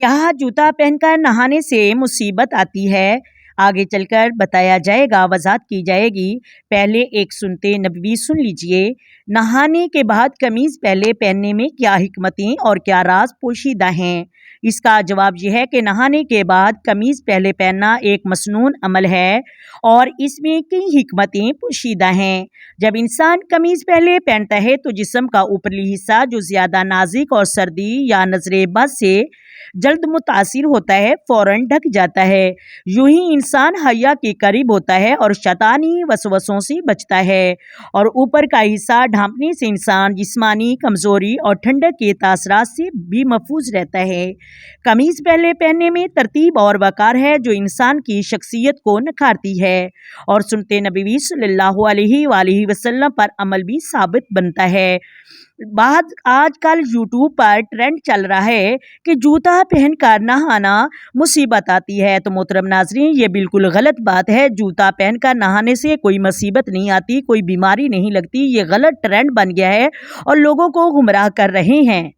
کیا جوتا پہن کر نہانے سے مصیبت آتی ہے؟ آگے چل کر بتایا جائے گا، وضاحت کی جائے گی۔ پہلے ایک سنتے نبوی سن لیجئے۔ نہانے کے بعد قمیض پہلے پہننے میں کیا حکمتیں اور کیا راز پوشیدہ ہیں؟ اس کا جواب یہ ہے کہ نہانے کے بعد قمیض پہلے پہننا ایک مسنون عمل ہے اور اس میں کئی حکمتیں پوشیدہ ہیں۔ جب انسان قمیض پہلے پہنتا ہے تو جسم کا اوپرلی حصہ جو زیادہ نازک اور سردی یا نظر بد سے جلد متاثر ہوتا ہے فوراً ڈھک جاتا ہے۔ یوں ہی انسان حیا کے قریب ہوتا ہے اور شیطانی وسوسوں سے بچتا ہے، اور اوپر کا حصہ ڈھانپنے سے انسان جسمانی کمزوری اور ٹھنڈک کے تاثرات سے بھی محفوظ رہتا ہے۔ قمیض پہلے پہننے میں ترتیب اور وقار ہے جو انسان کی شخصیت کو نکھارتی ہے اور سنت نبوی صلی اللہ علیہ وآلہ وسلم پر عمل بھی ثابت بنتا ہے۔ آج کل یوٹیوب پر ٹرینڈ چل رہا ہے کہ جوتا پہن کر نہانا مصیبت آتی ہے، تو محترم ناظرین یہ بالکل غلط بات ہے۔ جوتا پہن کر نہانے سے کوئی مصیبت نہیں آتی، کوئی بیماری نہیں لگتی۔ یہ غلط ٹرینڈ بن گیا ہے اور لوگوں کو گمراہ کر رہے ہیں۔